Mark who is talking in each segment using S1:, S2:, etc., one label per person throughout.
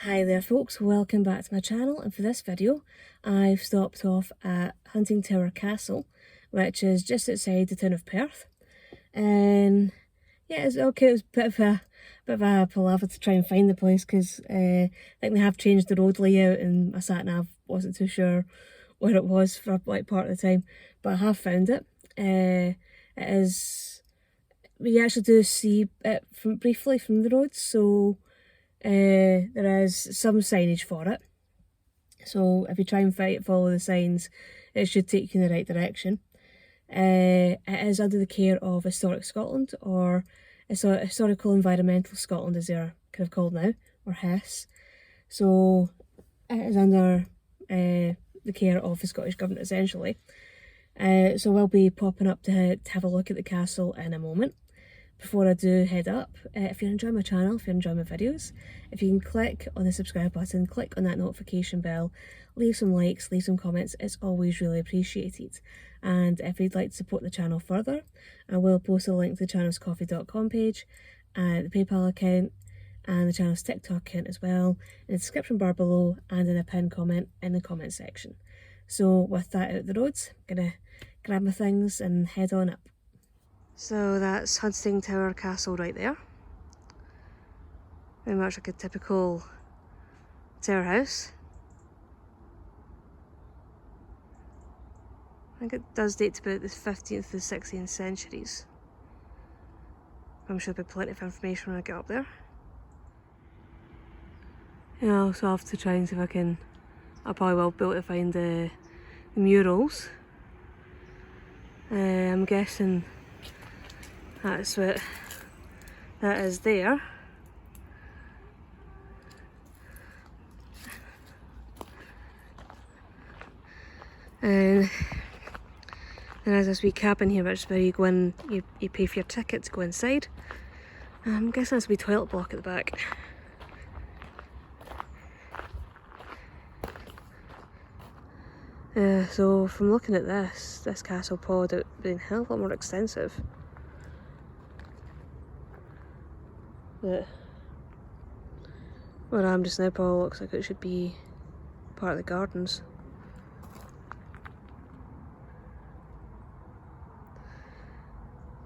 S1: Hi there folks, welcome back to my channel, and for this video I've stopped off at Huntingtower Castle, which is just outside the town of Perth. And yeah, it's okay, it was a bit of a palaver to try and find the place because I think they have changed the road layout and my sat nav wasn't too sure where it was for like part of the time, but I have found it. It is, we actually do see it briefly from the road, so there is some signage for it, so if you try and follow the signs it should take you in the right direction. It is under the care of Historic Scotland, or Historical Environmental Scotland as they're kind of called now, or HES. So it is under the care of the Scottish Government essentially. So we'll be popping up to have a look at the castle in a moment. Before I do head up, if you're enjoying my channel, if you're enjoying my videos, if you can click on the subscribe button, click on that notification bell, leave some likes, leave some comments, it's always really appreciated. And if you'd like to support the channel further, I will post a link to the channel's coffee.com page, the PayPal account, and the channel's TikTok account as well, in the description bar below and in a pinned comment in the comment section. So with that out the roads, I'm gonna grab my things and head on up. So that's Huntingtower Castle right there. Very much like a typical tower house. I think it does date to about the 15th to 16th centuries. I'm sure there'll be plenty of information when I get up there. And I'll also have to try and see if I probably will be able to find the murals. I'm guessing that's what that is there. And there's this wee cabin here, which is where you go in, you pay for your ticket to go inside. I'm guessing there's a wee toilet block at the back. So from looking at this castle pod, it would be a hell of a lot more extensive. But where I am just now probably looks like it should be part of the gardens.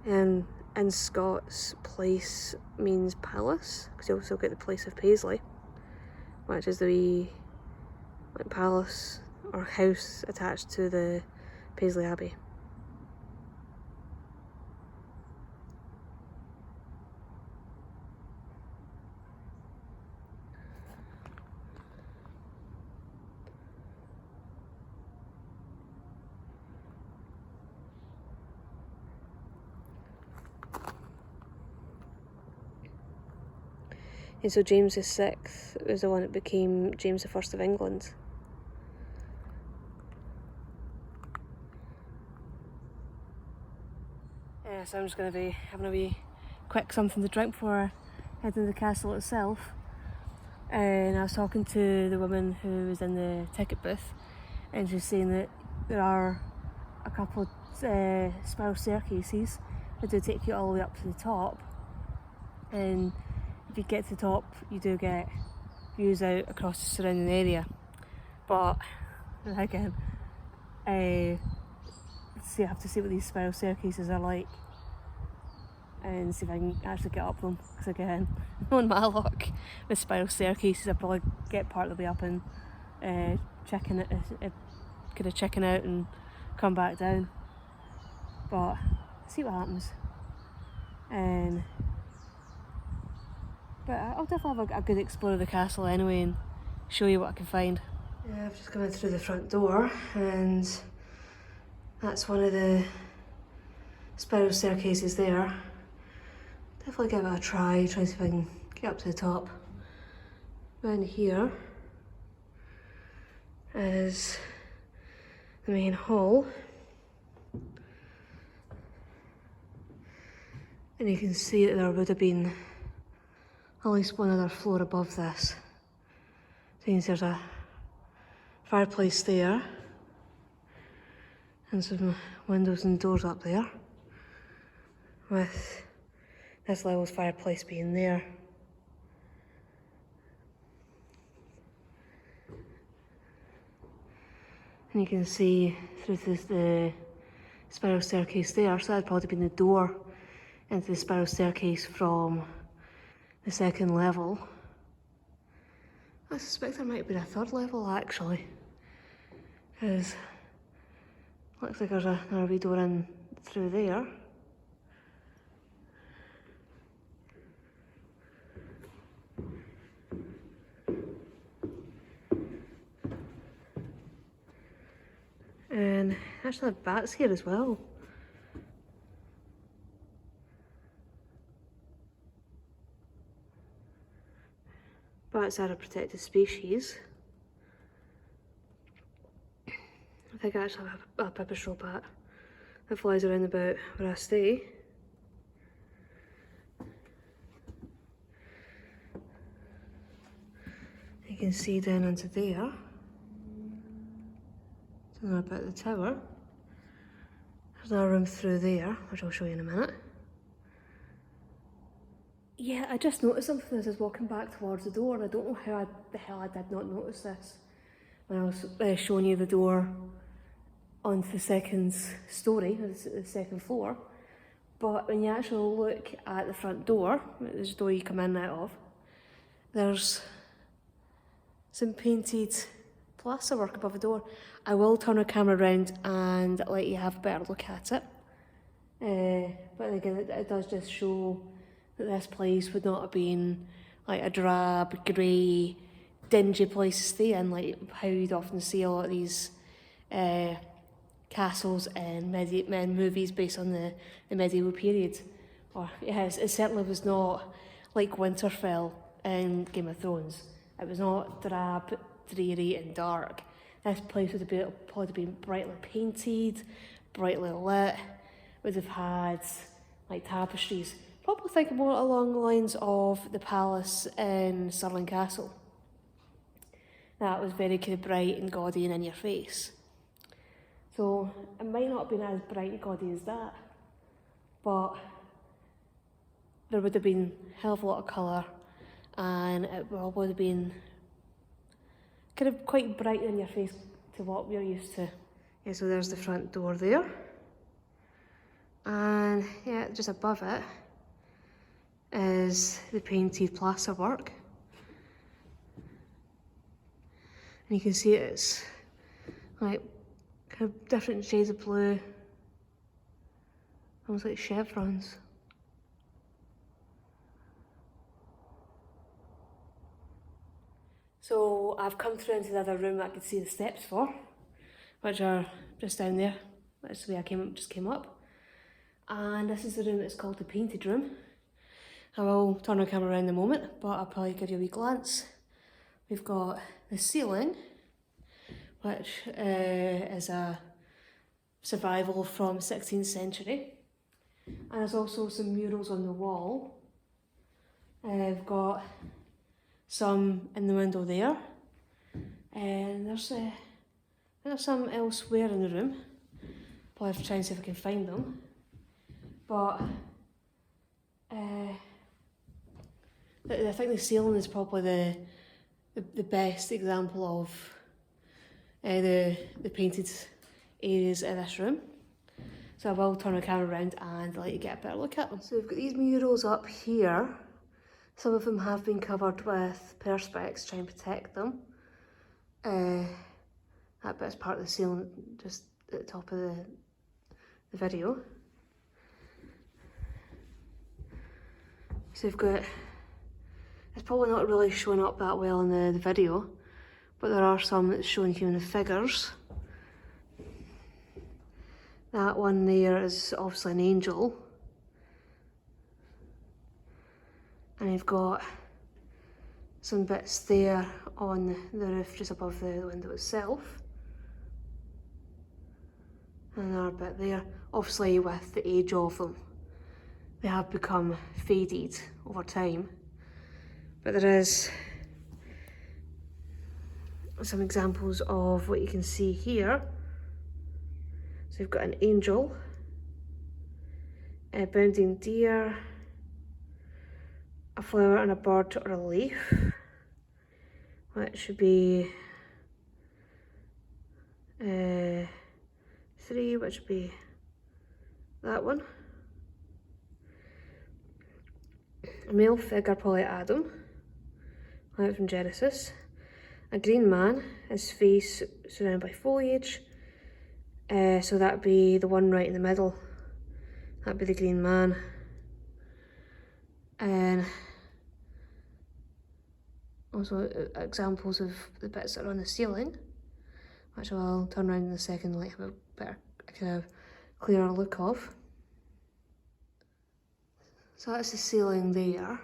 S1: And in Scots, place means palace, because you also get the place of Paisley, which is the wee palace or house attached to the Paisley Abbey. And so James VI was the one that became James I of England. Yeah, so I'm just going to be having a wee quick something to drink before I head to the castle itself. And I was talking to the woman who was in the ticket booth, and she was saying that there are a couple of spiral staircases that do take you all the way up to the top. And if you get to the top, you do get views out across the surrounding area. But again, I have to see what these spiral staircases are like and see if I can actually get up them. Because again, on my luck with spiral staircases, I probably get part of the way up and checking out and come back down. But see what happens. But I'll definitely have a good explore of the castle anyway and show you what I can find. Yeah, I've just come in through the front door, and that's one of the spiral staircases there. Definitely give it a try to see if I can get up to the top. Down here is the main hall. And you can see that there would have been at least one other floor above this. Since there's a fireplace there and some windows and doors up there, with this level's fireplace being there. And you can see through the spiral staircase there, so that'd probably been the door into the spiral staircase from the second level. I suspect there might have been a third level actually, because looks like there's another wee door in through there. And actually have bats here as well. Bats are a protected species. I think I actually have a pipistrelle bat that flies around about where I stay. You can see down into there. It's another bit of the tower. There's another room through there, which I'll show you in a minute. Yeah, I just noticed something as I was walking back towards the door, and I don't know how the hell I did not notice this when I was showing you the door onto the second story, the second floor. But when you actually look at the front door, there's the door you come in and out of, there's some painted plasterwork above the door. I will turn the camera around and let you have a better look at it. But again, it does just show that this place would not have been like a drab, grey, dingy place to stay in, like how you'd often see a lot of these castles and movies based on the medieval period. Or yes, it certainly was not like Winterfell in Game of Thrones. It was not drab, dreary and dark. This place would have probably been brightly painted, brightly lit, would have had like tapestries. Probably think more along the lines of the palace in Stirling Castle. That was very kind of bright and gaudy and in your face. So it might not have been as bright and gaudy as that, but there would have been a hell of a lot of colour, and it would have been kind of quite bright in your face to what we're used to. Yeah, so there's the front door there. And yeah, just above it is the painted plasterwork. And you can see it's like kind of different shades of blue, almost like chevrons. So I've come through into the other room that I could see the steps for, which are just down there. That's the way I just came up. And this is the room that's called the painted room. I will turn the camera around in a moment, but I'll probably give you a wee glance. We've got the ceiling, which is a survival from 16th century. And there's also some murals on the wall. We've got some in the window there. And there's some elsewhere in the room. I'll have to try and see if I can find them. But I think the ceiling is probably the best example of the painted areas in this room. So I will turn the camera around and let you get a better look at them. So we've got these murals up here. Some of them have been covered with perspex to try and protect them. That bit's part of the ceiling just at the top of the video. So we've got, it's probably not really showing up that well in the video, but there are some that's showing human figures. That one there is obviously an angel. And you've got some bits there on the roof just above the window itself. And another bit there, obviously with the age of them. They have become faded over time. But there is some examples of what you can see here. So you've got an angel, a bounding deer, a flower and a bird or a leaf, which should be which would be that one. A male figure, probably Adam, out from Genesis. A green man, his face surrounded by foliage. So that'd be the one right in the middle. That'd be the green man. And also examples of the bits that are on the ceiling, which I'll turn around in a second and have a better, kind of clearer look of. So that's the ceiling there. And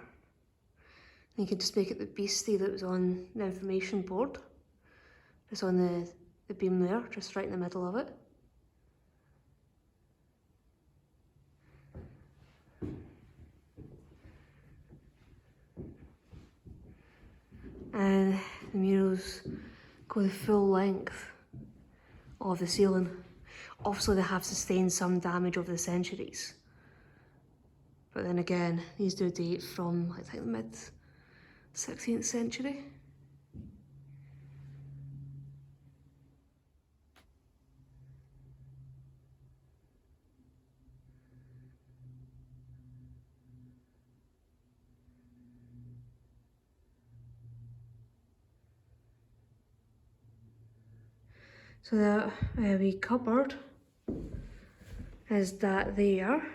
S1: you can just make it the beastie that was on the information board. Just on the beam there, just right in the middle of it. And the murals go the full length of the ceiling. Obviously they have sustained some damage over the centuries. But then again, these do date from, I think, the mid-16th century. So that wee cupboard is that there.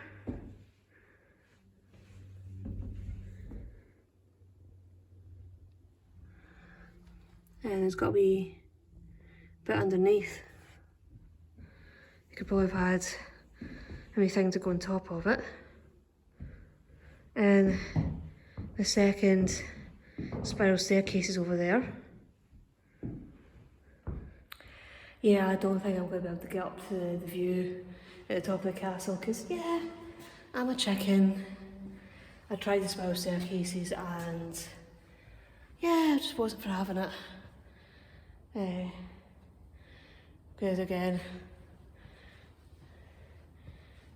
S1: And it's got a wee bit underneath. You could probably have had anything to go on top of it. And the second spiral staircase is over there. Yeah, I don't think I'm going to be able to get up to the view at the top of the castle because, yeah, I'm a chicken. I tried the spiral staircases and, yeah, I just wasn't for having it. Because again,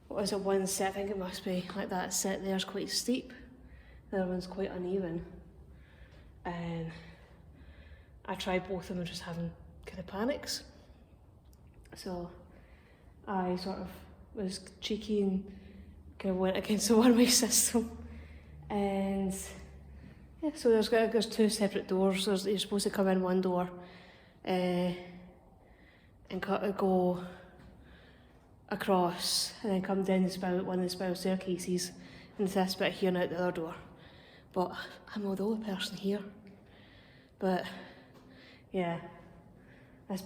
S1: what is it, one set, I think it must be, like that set there's quite steep, the other one's quite uneven. And I tried both of them and just having kind of panics. So I sort of was cheeky and kind of went against the one-way system. And yeah, so there's two separate doors. You're supposed to come in one door and go across and then come down one of the spiral staircases into this bit here and out the other door. But I'm not the only person here. But yeah, this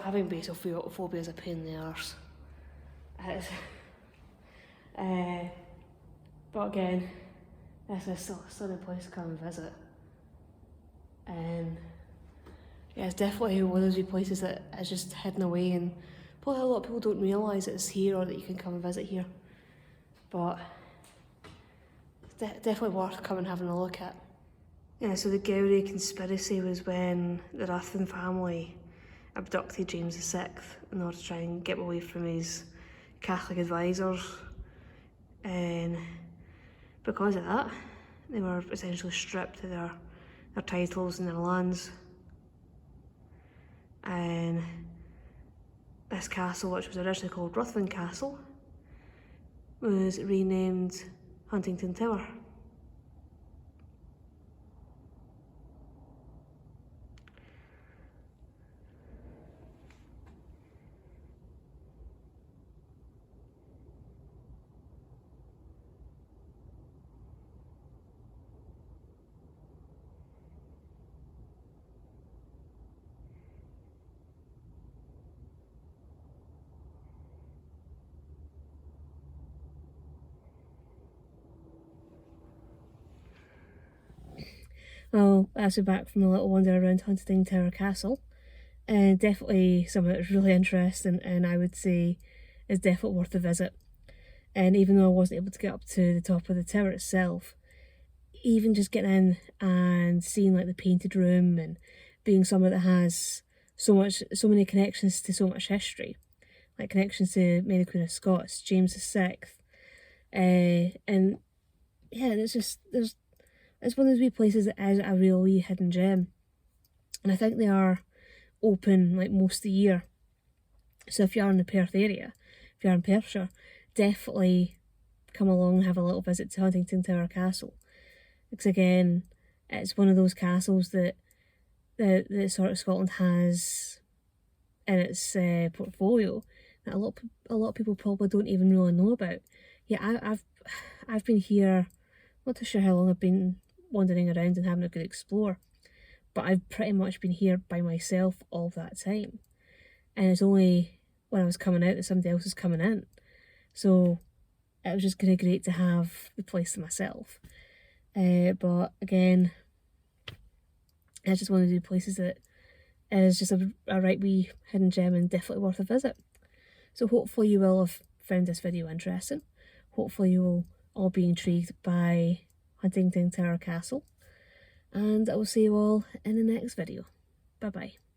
S1: having basal phobia is a pain in the arse. But again, this is still a stunning place to come and visit. And yeah, it's definitely one of those places that is just hidden away, and probably a lot of people don't realise it's here or that you can come and visit here. But it's definitely worth coming and having a look at. Yeah, so the Gowrie conspiracy was when the Ruthven family abducted James VI in order to try and get away from his Catholic advisors. And because of that, they were essentially stripped of their titles and their lands. And this castle, which was originally called Ruthven Castle, was renamed Huntington Tower. Well, as we're back from a little wander around Huntingtower Castle, definitely something that's really interesting and I would say is definitely worth a visit. And even though I wasn't able to get up to the top of the tower itself, even just getting in and seeing like the painted room and being somewhere that has so many connections to so much history, like connections to Mary Queen of Scots, James VI, and yeah, it's one of those wee places that is a real wee hidden gem. And I think they are open like most of the year. So if you are in the Perth area, if you're in Perthshire, definitely come along and have a little visit to Huntingtower Castle. Because again, it's one of those castles that the sort of Scotland has in its portfolio that a lot of people probably don't even really know about. Yeah, I've been here, not too sure how long I've been wandering around and having a good explore, but I've pretty much been here by myself all that time. And it's only when I was coming out that somebody else was coming in. So it was just kind of great to have the place to myself. But again, it's just one of the places that is just a right wee hidden gem and definitely worth a visit. So hopefully you will have found this video interesting. Hopefully you will all be intrigued by Huntingtower Castle. And I will see you all in the next video. Bye bye.